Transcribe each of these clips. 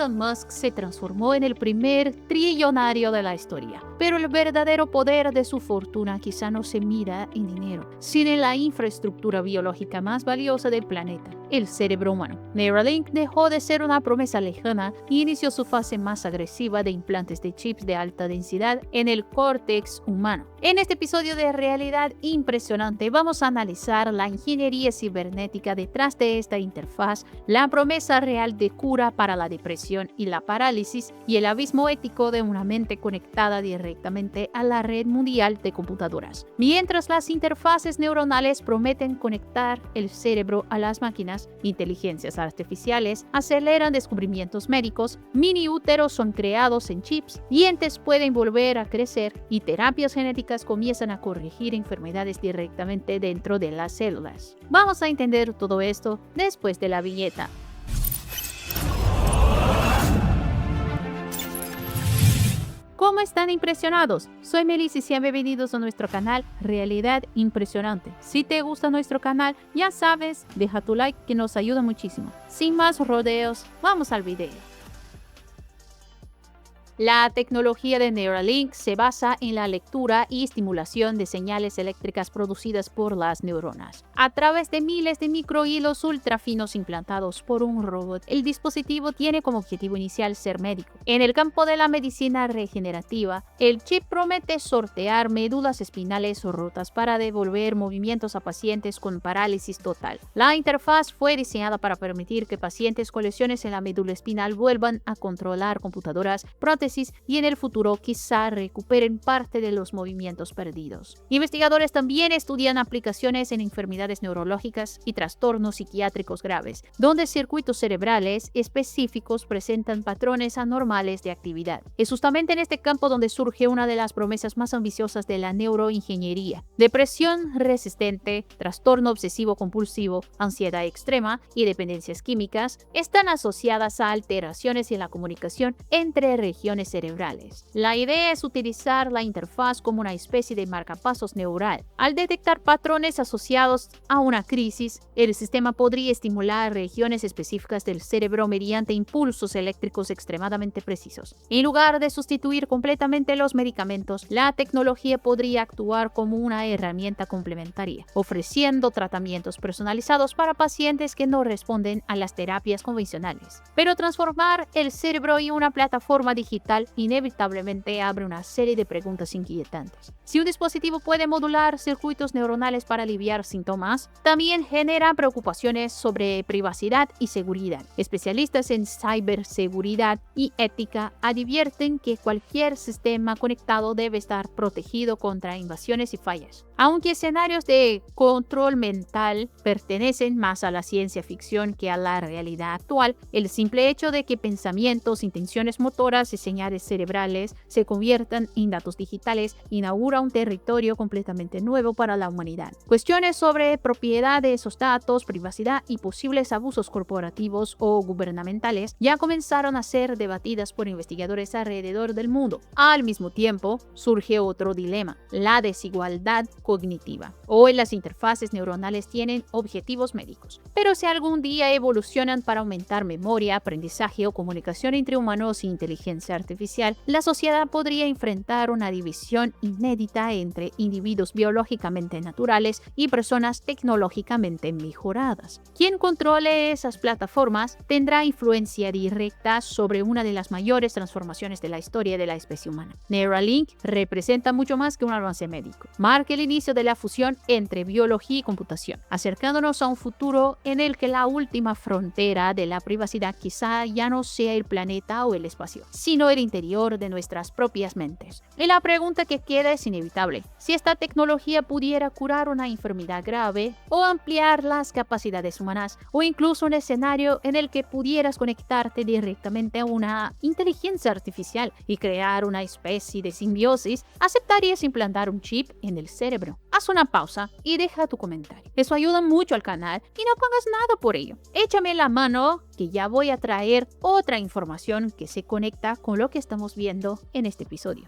Elon Musk se transformó en el primer trillonario de la historia. Pero el verdadero poder de su fortuna quizá no se mida en dinero, sino en la infraestructura biológica más valiosa del planeta, el cerebro humano. Neuralink dejó de ser una promesa lejana y inició su fase más agresiva de implantes de chips de alta densidad en el córtex humano. En este episodio de Realidad Impresionante vamos a analizar la ingeniería cibernética detrás de esta interfaz, la promesa real de cura para la depresión y la parálisis y el abismo ético de una mente conectada directamente a la red mundial de computadoras. Mientras las interfaces neuronales prometen conectar el cerebro a las máquinas, inteligencias artificiales aceleran descubrimientos médicos, mini úteros son creados en chips, dientes pueden volver a crecer y terapias genéticas comienzan a corregir enfermedades directamente dentro de las células. Vamos a entender todo esto después de la viñeta. ¿Cómo están impresionados? Soy Melissa y sean bienvenidos a nuestro canal Realidad Impresionante. Si te gusta nuestro canal, ya sabes, deja tu like que nos ayuda muchísimo. Sin más rodeos, vamos al video. La tecnología de Neuralink se basa en la lectura y estimulación de señales eléctricas producidas por las neuronas. A través de miles de microhilos ultrafinos implantados por un robot, el dispositivo tiene como objetivo inicial ser médico. En el campo de la medicina regenerativa, el chip promete sortear médulas espinales rotas para devolver movimientos a pacientes con parálisis total. La interfaz fue diseñada para permitir que pacientes con lesiones en la médula espinal vuelvan a controlar computadoras, prótesis y en el futuro quizá recuperen parte de los movimientos perdidos. Investigadores también estudian aplicaciones en enfermedades neurológicas y trastornos psiquiátricos graves, donde circuitos cerebrales específicos presentan patrones anormales de actividad. Es justamente en este campo donde surge una de las promesas más ambiciosas de la neuroingeniería. Depresión resistente, trastorno obsesivo compulsivo, ansiedad extrema y dependencias químicas están asociadas a alteraciones en la comunicación entre regiones cerebrales. La idea es utilizar la interfaz como una especie de marcapasos neural. Al detectar patrones asociados a una crisis, el sistema podría estimular regiones específicas del cerebro mediante impulsos eléctricos extremadamente precisos. En lugar de sustituir completamente los medicamentos, la tecnología podría actuar como una herramienta complementaria, ofreciendo tratamientos personalizados para pacientes que no responden a las terapias convencionales. Pero transformar el cerebro en una plataforma digital inevitablemente abre una serie de preguntas inquietantes. Si un dispositivo puede modular circuitos neuronales para aliviar síntomas, también genera preocupaciones sobre privacidad y seguridad. Especialistas en ciberseguridad y ética advierten que cualquier sistema conectado debe estar protegido contra invasiones y fallas. Aunque escenarios de control mental pertenecen más a la ciencia ficción que a la realidad actual, el simple hecho de que pensamientos, intenciones motoras y señales cerebrales se conviertan en datos digitales inaugura un territorio completamente nuevo para la humanidad. Cuestiones sobre propiedad de esos datos, privacidad y posibles abusos corporativos o gubernamentales ya comenzaron a ser debatidas por investigadores alrededor del mundo. Al mismo tiempo, surge otro dilema: la desigualdad cognitiva. Hoy las interfaces neuronales tienen objetivos médicos, pero si algún día evolucionan para aumentar memoria, aprendizaje o comunicación entre humanos e inteligencia artificial, la sociedad podría enfrentar una división inédita entre individuos biológicamente naturales y personas tecnológicamente mejoradas. Quien controle esas plataformas tendrá influencia directa sobre una de las mayores transformaciones de la historia de la especie humana. Neuralink representa mucho más que un avance médico. Marca el inicio de la fusión entre biología y computación, acercándonos a un futuro en el que la última frontera de la privacidad quizá ya no sea el planeta o el espacio, sino el interior de nuestras propias mentes. Y la pregunta que queda es inevitable: si esta tecnología pudiera curar una enfermedad grave o ampliar las capacidades humanas, o incluso un escenario en el que pudieras conectarte directamente a una inteligencia artificial y crear una especie de simbiosis, ¿aceptarías implantar un chip en el cerebro? Haz una pausa y deja tu comentario. Eso ayuda mucho al canal y no pagas nada por ello. Échame la mano que ya voy a traer otra información que se conecta con lo que estamos viendo en este episodio.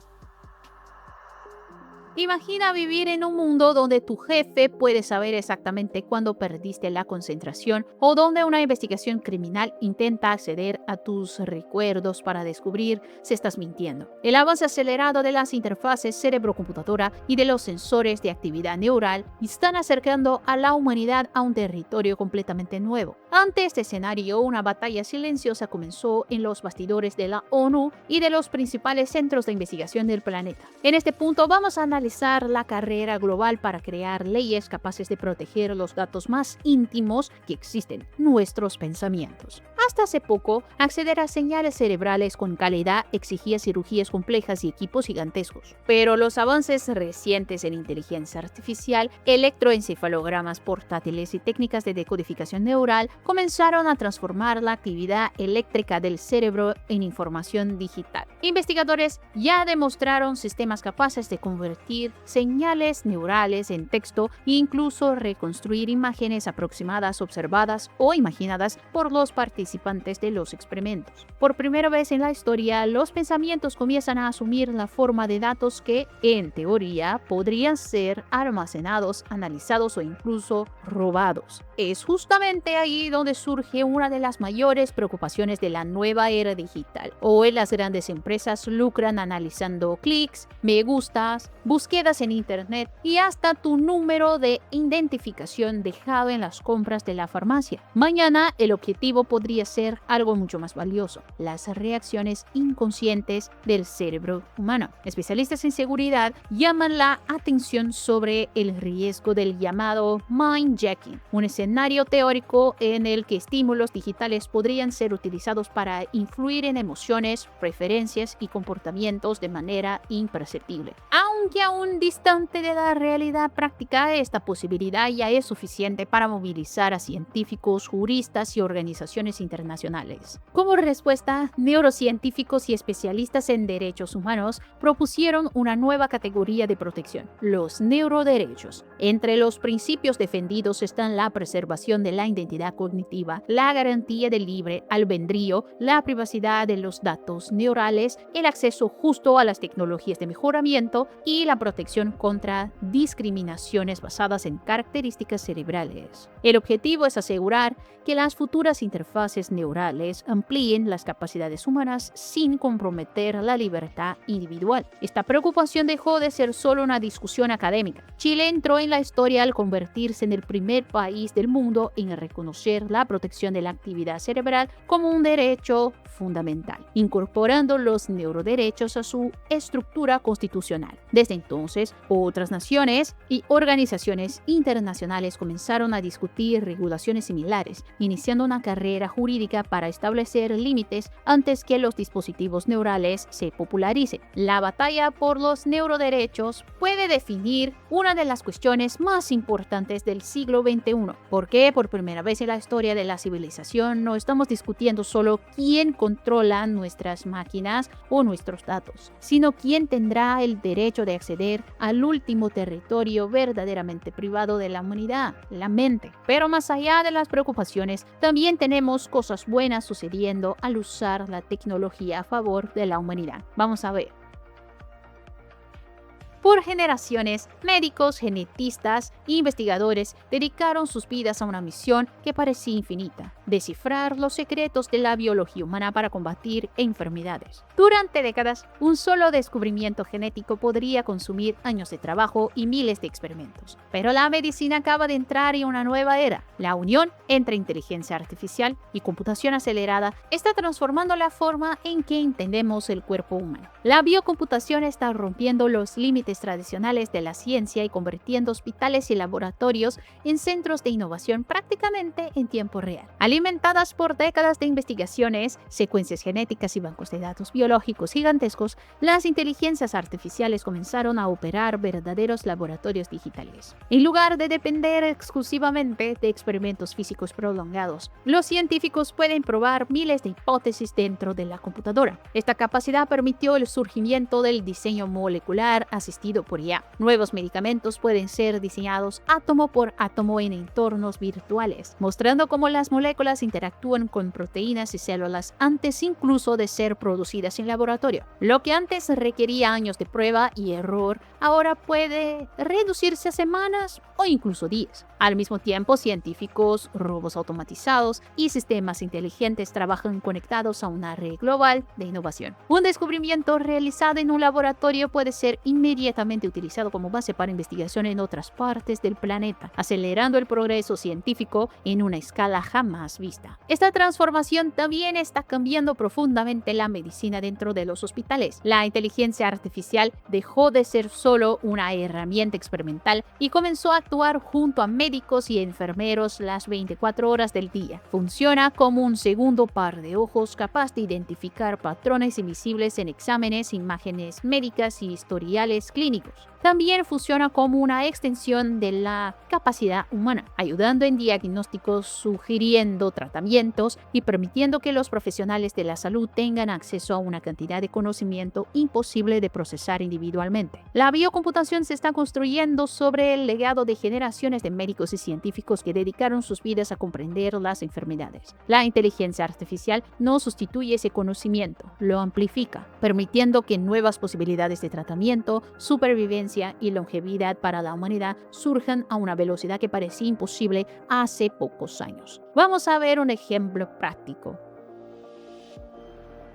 Imagina vivir en un mundo donde tu jefe puede saber exactamente cuándo perdiste la concentración o donde una investigación criminal intenta acceder a tus recuerdos para descubrir si estás mintiendo. El avance acelerado de las interfaces cerebro-computadora y de los sensores de actividad neural están acercando a la humanidad a un territorio completamente nuevo. Ante este escenario, una batalla silenciosa comenzó en los bastidores de la ONU y de los principales centros de investigación del planeta. En este punto vamos a analizar la carrera global para crear leyes capaces de proteger los datos más íntimos que existen, nuestros pensamientos. Hasta hace poco, acceder a señales cerebrales con calidad exigía cirugías complejas y equipos gigantescos. Pero los avances recientes en inteligencia artificial, electroencefalogramas portátiles y técnicas de decodificación neural comenzaron a transformar la actividad eléctrica del cerebro en información digital. Investigadores ya demostraron sistemas capaces de convertir señales neurales en texto e incluso reconstruir imágenes aproximadas observadas o imaginadas por los participantes de los experimentos. Por primera vez en la historia, los pensamientos comienzan a asumir la forma de datos que, en teoría, podrían ser almacenados, analizados o incluso robados. Es justamente ahí donde surge una de las mayores preocupaciones de la nueva era digital. Hoy las grandes empresas lucran analizando clics, me gustas, búsquedas en internet y hasta tu número de identificación dejado en las compras de la farmacia. Mañana el objetivo podría ser algo mucho más valioso: las reacciones inconscientes del cerebro humano. Especialistas en seguridad llaman la atención sobre el riesgo del llamado mindjacking, un escenario teórico en el que estímulos digitales podrían ser utilizados para influir en emociones, preferencias y comportamientos de manera imperceptible. Aunque aún distante de la realidad práctica, esta posibilidad ya es suficiente para movilizar a científicos, juristas y organizaciones internacionales. Como respuesta, neurocientíficos y especialistas en derechos humanos propusieron una nueva categoría de protección: los neuroderechos. Entre los principios defendidos están la preservación de la identidad cognitiva, la garantía del libre albedrío, la privacidad de los datos neurales, el acceso justo a las tecnologías de mejoramiento y la protección contra discriminaciones basadas en características cerebrales. El objetivo es asegurar que las futuras interfaces neurales amplíen las capacidades humanas sin comprometer la libertad individual. Esta preocupación dejó de ser solo una discusión académica. Chile entró en la historia al convertirse en el primer país del mundo en reconocer la protección de la actividad cerebral como un derecho fundamental, incorporando los neuroderechos a su estructura constitucional. Desde entonces, otras naciones y organizaciones internacionales comenzaron a discutir regulaciones similares, iniciando una carrera jurídica para establecer límites antes que los dispositivos neurales se popularicen. La batalla por los neuroderechos puede definir una de las cuestiones más importantes del siglo XXI, porque por primera vez en la historia de la civilización no estamos discutiendo solo quién controla nuestras máquinas o nuestros datos, sino quién tendrá el derecho de acceder al último territorio verdaderamente privado de la humanidad, la mente. Pero más allá de las preocupaciones, también tenemos cosas buenas sucediendo al usar la tecnología a favor de la humanidad. Vamos a ver. Por generaciones, médicos, genetistas e investigadores dedicaron sus vidas a una misión que parecía infinita: descifrar los secretos de la biología humana para combatir enfermedades. Durante décadas, un solo descubrimiento genético podría consumir años de trabajo y miles de experimentos. Pero la medicina acaba de entrar en una nueva era. La unión entre inteligencia artificial y computación acelerada está transformando la forma en que entendemos el cuerpo humano. La biocomputación está rompiendo los límites tradicionales de la ciencia y convirtiendo hospitales y laboratorios en centros de innovación prácticamente en tiempo real. Alimentadas por décadas de investigaciones, secuencias genéticas y bancos de datos biológicos gigantescos, las inteligencias artificiales comenzaron a operar verdaderos laboratorios digitales. En lugar de depender exclusivamente de experimentos físicos prolongados, los científicos pueden probar miles de hipótesis dentro de la computadora. Esta capacidad permitió el surgimiento del diseño molecular asistido por IA. Nuevos medicamentos pueden ser diseñados átomo por átomo en entornos virtuales, mostrando cómo las moléculas interactúan con proteínas y células antes incluso de ser producidas en laboratorio. Lo que antes requería años de prueba y error, ahora puede reducirse a semanas o incluso días. Al mismo tiempo, científicos, robots automatizados y sistemas inteligentes trabajan conectados a una red global de innovación. Un descubrimiento realizado en un laboratorio puede ser inmediatamente utilizado como base para investigación en otras partes del planeta, acelerando el progreso científico en una escala jamás vista. Esta transformación también está cambiando profundamente la medicina dentro de los hospitales. La inteligencia artificial dejó de ser solo una herramienta experimental y comenzó a actuar junto a médicos y enfermeros las 24 horas del día. Funciona como un segundo par de ojos capaz de identificar patrones invisibles en exámenes, imágenes médicas y historiales clínicos. También funciona como una extensión de la capacidad humana, ayudando en diagnósticos, sugiriendo tratamientos y permitiendo que los profesionales de la salud tengan acceso a una cantidad de conocimiento imposible de procesar individualmente. La biocomputación se está construyendo sobre el legado de generaciones de médicos y científicos que dedicaron sus vidas a comprender las enfermedades. La inteligencia artificial no sustituye ese conocimiento, lo amplifica, permitiendo que nuevas posibilidades de tratamiento, supervivencia y longevidad para la humanidad surjan a una velocidad que parecía imposible hace pocos años. Vamos a ver un ejemplo práctico.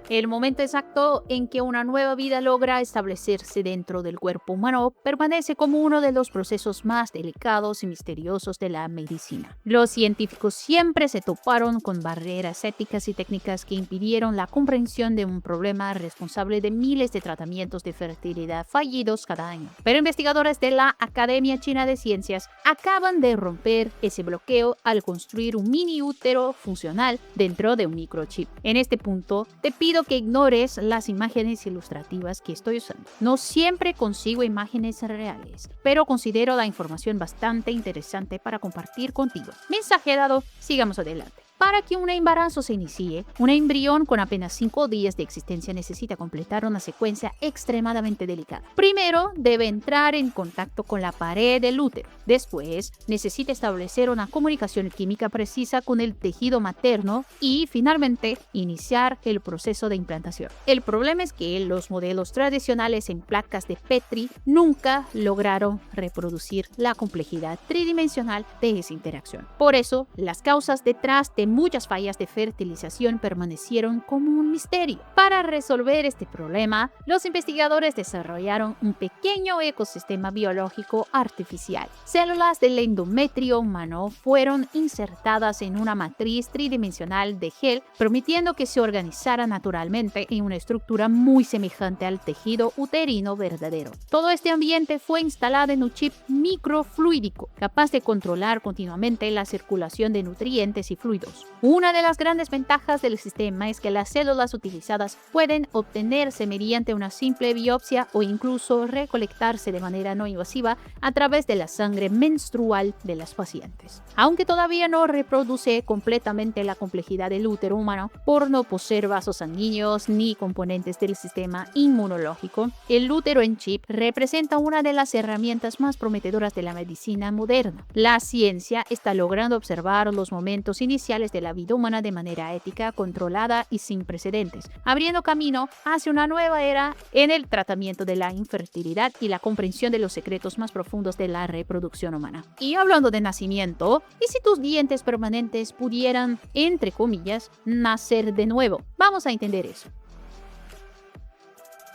El momento exacto en que una nueva vida logra establecerse dentro del cuerpo humano permanece como uno de los procesos más delicados y misteriosos de la medicina. Los científicos siempre se toparon con barreras éticas y técnicas que impidieron la comprensión de un problema responsable de miles de tratamientos de fertilidad fallidos cada año. Pero investigadores de la Academia China de Ciencias acaban de romper ese bloqueo al construir un mini útero funcional dentro de un microchip. En este punto, te pido que ignores las imágenes ilustrativas que estoy usando. No siempre consigo imágenes reales, pero considero la información bastante interesante para compartir contigo. Mensaje dado, sigamos adelante. Para que un embarazo se inicie, un embrión con apenas 5 días de existencia necesita completar una secuencia extremadamente delicada. Primero, debe entrar en contacto con la pared del útero. Después, necesita establecer una comunicación química precisa con el tejido materno y, finalmente, iniciar el proceso de implantación. El problema es que los modelos tradicionales en placas de Petri nunca lograron reproducir la complejidad tridimensional de esa interacción. Por eso, las causas detrás de muchas fallas de fertilización permanecieron como un misterio. Para resolver este problema, los investigadores desarrollaron un pequeño ecosistema biológico artificial. Células del endometrio humano fueron insertadas en una matriz tridimensional de gel, permitiendo que se organizara naturalmente en una estructura muy semejante al tejido uterino verdadero. Todo este ambiente fue instalado en un chip microfluídico, capaz de controlar continuamente la circulación de nutrientes y fluidos. Una de las grandes ventajas del sistema es que las células utilizadas pueden obtenerse mediante una simple biopsia o incluso recolectarse de manera no invasiva a través de la sangre menstrual de las pacientes. Aunque todavía no reproduce completamente la complejidad del útero humano por no poseer vasos sanguíneos ni componentes del sistema inmunológico, el útero en chip representa una de las herramientas más prometedoras de la medicina moderna. La ciencia está logrando observar los momentos iniciales de la vida humana de manera ética, controlada y sin precedentes, abriendo camino hacia una nueva era en el tratamiento de la infertilidad y la comprensión de los secretos más profundos de la reproducción humana. Y hablando de nacimiento, ¿y si tus dientes permanentes pudieran, entre comillas, nacer de nuevo? Vamos a entender eso.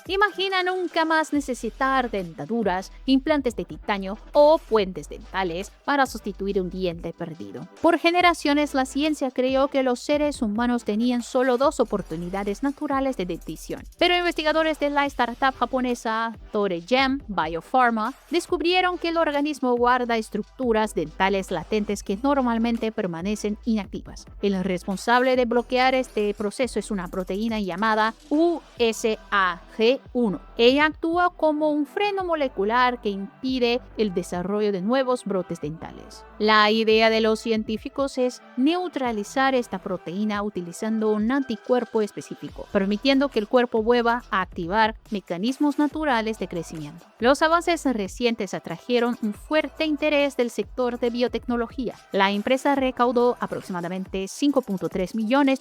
Imagina nunca más necesitar dentaduras, implantes de titanio o puentes dentales para sustituir un diente perdido. Por generaciones, la ciencia creyó que los seres humanos tenían solo 2 oportunidades naturales de dentición. Pero investigadores de la startup japonesa ToreGem Biopharma descubrieron que el organismo guarda estructuras dentales latentes que normalmente permanecen inactivas. El responsable de bloquear este proceso es una proteína llamada USAG C1. Ella actúa como un freno molecular que impide el desarrollo de nuevos brotes dentales. La idea de los científicos es neutralizar esta proteína utilizando un anticuerpo específico, permitiendo que el cuerpo vuelva a activar mecanismos naturales de crecimiento. Los avances recientes atrajeron un fuerte interés del sector de biotecnología. La empresa recaudó aproximadamente $5.3 millones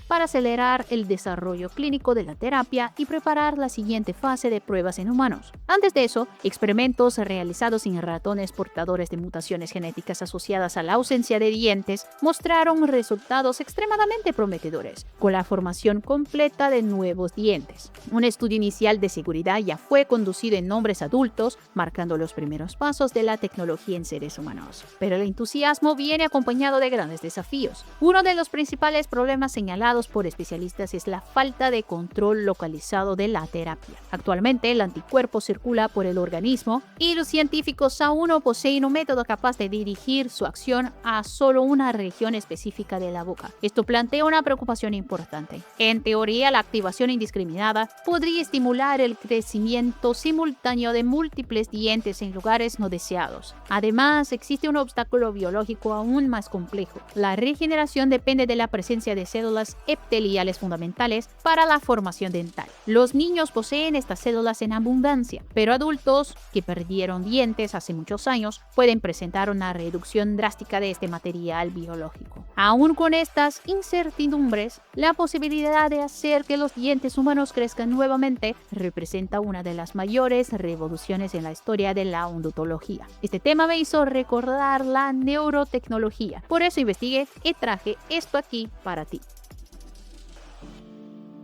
para acelerar el desarrollo clínico de la terapia y preparar la siguiente fase de pruebas en humanos. Antes de eso, experimentos realizados en ratones portadores de mutaciones genéticas asociadas a la ausencia de dientes mostraron resultados extremadamente prometedores, con la formación completa de nuevos dientes. Un estudio inicial de seguridad ya fue conducido en hombres adultos, marcando los primeros pasos de la tecnología en seres humanos. Pero el entusiasmo viene acompañado de grandes desafíos. Uno de los principales problemas señalados por especialistas es la falta de control localizado de la terapia. Actualmente, el anticuerpo circula por el organismo y los científicos aún no poseen un método capaz de dirigir su acción a solo una región específica de la boca. Esto plantea una preocupación importante. En teoría, la activación indiscriminada podría estimular el crecimiento simultáneo de múltiples dientes en lugares no deseados. Además, existe un obstáculo biológico aún más complejo. La regeneración depende de la presencia de células epiteliales fundamentales para la formación dental. Los niños poseen estas células en abundancia, pero adultos que perdieron dientes hace muchos años pueden presentar una reducción drástica de este material biológico. Aún con estas incertidumbres, la posibilidad de hacer que los dientes humanos crezcan nuevamente representa una de las mayores revoluciones en la historia de la odontología. Este tema me hizo recordar la neurotecnología. Por eso investigué y traje esto aquí para ti.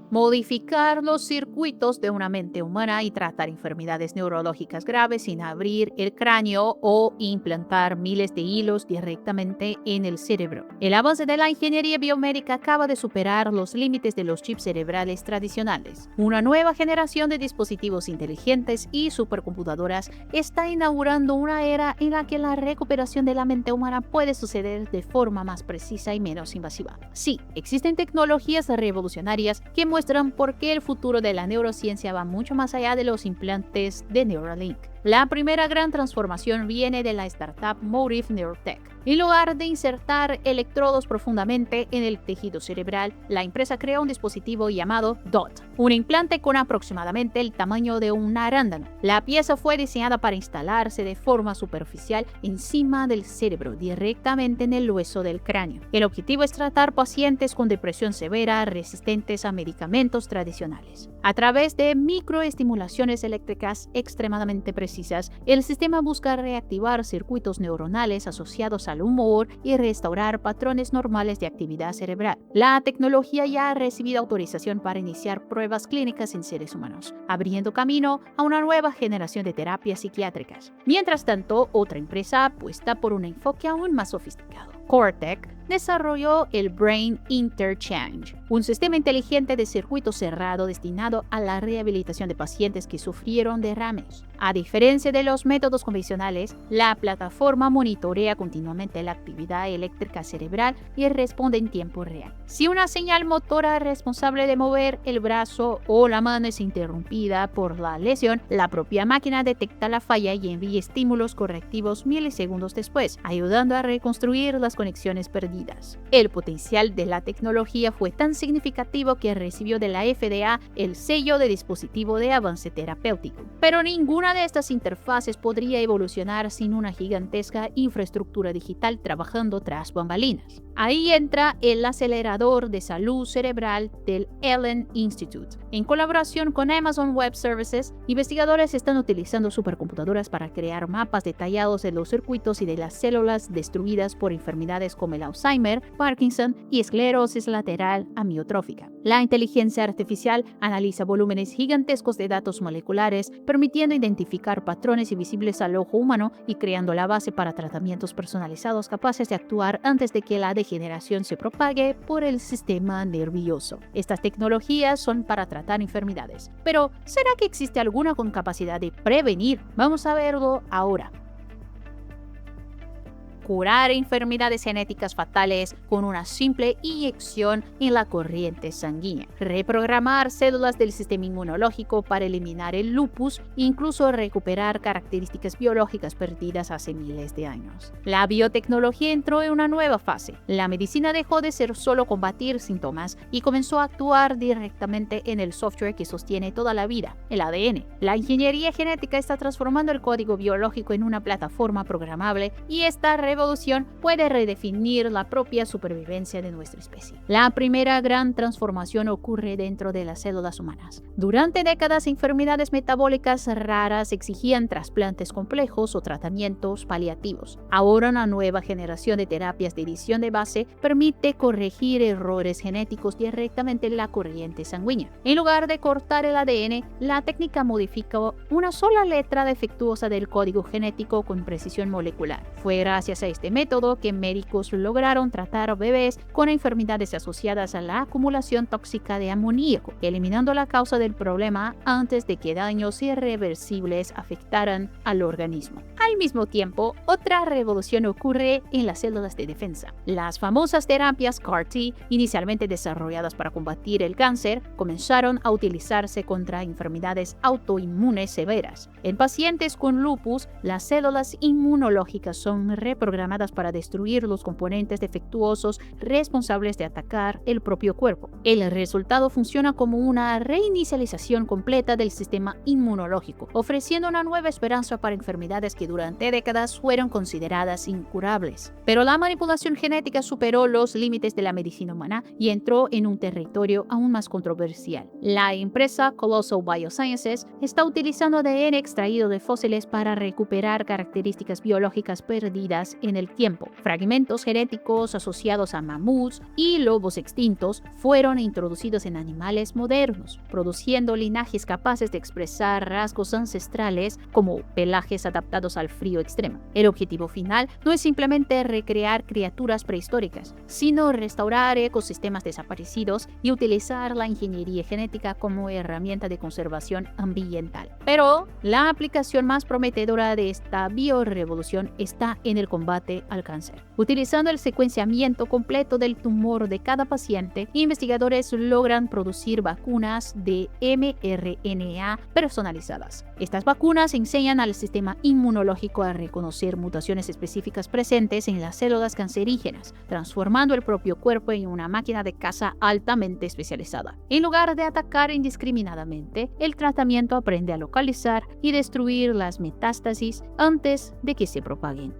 Modificar los circuitos de una mente humana y tratar enfermedades neurológicas graves sin abrir el cráneo o implantar miles de hilos directamente en el cerebro. El avance de la ingeniería biomédica acaba de superar los límites de los chips cerebrales tradicionales. Una nueva generación de dispositivos inteligentes y supercomputadoras está inaugurando una era en la que la recuperación de la mente humana puede suceder de forma más precisa y menos invasiva. Sí, existen tecnologías revolucionarias que muestran por qué el futuro de la neurociencia va mucho más allá de los implantes de Neuralink. La primera gran transformación viene de la startup Motive Neurotech. En lugar de insertar electrodos profundamente en el tejido cerebral, la empresa creó un dispositivo llamado DOT, un implante con aproximadamente el tamaño de un arándano. La pieza fue diseñada para instalarse de forma superficial encima del cerebro, directamente en el hueso del cráneo. El objetivo es tratar pacientes con depresión severa resistentes a medicamentos tradicionales. A través de microestimulaciones eléctricas extremadamente precisas, el sistema busca reactivar circuitos neuronales asociados al humor y restaurar patrones normales de actividad cerebral. La tecnología ya ha recibido autorización para iniciar pruebas clínicas en seres humanos, abriendo camino a una nueva generación de terapias psiquiátricas. Mientras tanto, otra empresa apuesta por un enfoque aún más sofisticado. Cortec desarrolló el Brain Interchange, un sistema inteligente de circuito cerrado destinado a la rehabilitación de pacientes que sufrieron derrames. A diferencia de los métodos convencionales, la plataforma monitorea continuamente la actividad eléctrica cerebral y responde en tiempo real. Si una señal motora responsable de mover el brazo o la mano es interrumpida por la lesión, la propia máquina detecta la falla y envía estímulos correctivos milisegundos después, ayudando a reconstruir las conexiones perdidas. El potencial de la tecnología fue tan significativo que recibió de la FDA el sello de dispositivo de avance terapéutico. Pero ninguna de estas interfaces podría evolucionar sin una gigantesca infraestructura digital trabajando tras bambalinas. Ahí entra el acelerador de salud cerebral del Allen Institute. En colaboración con Amazon Web Services, investigadores están utilizando supercomputadoras para crear mapas detallados de los circuitos y de las células destruidas por enfermedades como el Alzheimer, Parkinson y esclerosis lateral amiotrófica. La inteligencia artificial analiza volúmenes gigantescos de datos moleculares, permitiendo identificar patrones invisibles al ojo humano y creando la base para tratamientos personalizados capaces de actuar antes de que la degeneración se propague por el sistema nervioso. Estas tecnologías son para tratar enfermedades, pero ¿será que existe alguna con capacidad de prevenir? Vamos a verlo ahora. curar enfermedades genéticas fatales con una simple inyección en la corriente sanguínea, reprogramar células del sistema inmunológico para eliminar el lupus e incluso recuperar características biológicas perdidas hace miles de años. La biotecnología entró en una nueva fase. La medicina dejó de ser solo combatir síntomas y comenzó a actuar directamente en el software que sostiene toda la vida, el ADN. La ingeniería genética está transformando el código biológico en una plataforma programable y esta revolución puede redefinir la propia supervivencia de nuestra especie. La primera gran transformación ocurre dentro de las células humanas. Durante décadas, enfermedades metabólicas raras exigían trasplantes complejos o tratamientos paliativos. Ahora, una nueva generación de terapias de edición de base permite corregir errores genéticos directamente en la corriente sanguínea. En lugar de cortar el ADN, la técnica modifica una sola letra defectuosa del código genético con precisión molecular. Fue gracias a este método que médicos lograron tratar bebés con enfermedades asociadas a la acumulación tóxica de amoníaco, eliminando la causa del problema antes de que daños irreversibles afectaran al organismo. Al mismo tiempo, otra revolución ocurre en las células de defensa. Las famosas terapias CAR-T, inicialmente desarrolladas para combatir el cáncer, comenzaron a utilizarse contra enfermedades autoinmunes severas. En pacientes con lupus, las células inmunológicas son reprogramadas para destruir los componentes defectuosos responsables de atacar el propio cuerpo. El resultado funciona como una reinicialización completa del sistema inmunológico, ofreciendo una nueva esperanza para enfermedades que durante décadas fueron consideradas incurables. Pero la manipulación genética superó los límites de la medicina humana y entró en un territorio aún más controversial. La empresa Colossal Biosciences está utilizando ADN extraído de fósiles para recuperar características biológicas perdidas en el tiempo. Fragmentos genéticos asociados a mamuts y lobos extintos fueron introducidos en animales modernos, produciendo linajes capaces de expresar rasgos ancestrales como pelajes adaptados al frío extremo. El objetivo final no es simplemente recrear criaturas prehistóricas, sino restaurar ecosistemas desaparecidos y utilizar la ingeniería genética como herramienta de conservación ambiental. Pero la aplicación más prometedora de esta biorevolución está en el combate al cáncer. Utilizando el secuenciamiento completo del tumor de cada paciente, investigadores logran producir vacunas de mRNA personalizadas. Estas vacunas enseñan al sistema inmunológico a reconocer mutaciones específicas presentes en las células cancerígenas, transformando el propio cuerpo en una máquina de caza altamente especializada. En lugar de atacar indiscriminadamente, el tratamiento aprende a localizar y destruir las metástasis antes de que se propaguen.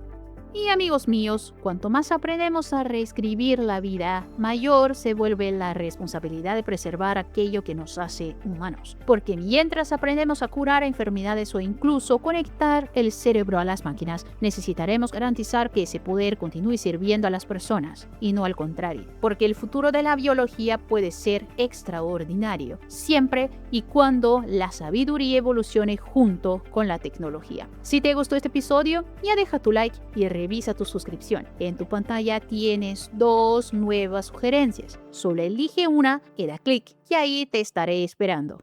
Y amigos míos, cuanto más aprendemos a reescribir la vida, mayor se vuelve la responsabilidad de preservar aquello que nos hace humanos. Porque mientras aprendemos a curar enfermedades o incluso conectar el cerebro a las máquinas, necesitaremos garantizar que ese poder continúe sirviendo a las personas y no al contrario. Porque el futuro de la biología puede ser extraordinario, siempre y cuando la sabiduría evolucione junto con la tecnología. Si te gustó este episodio, ya deja tu like y revisa tu suscripción. En tu pantalla tienes 2 nuevas sugerencias. Solo elige una y da clic y ahí te estaré esperando.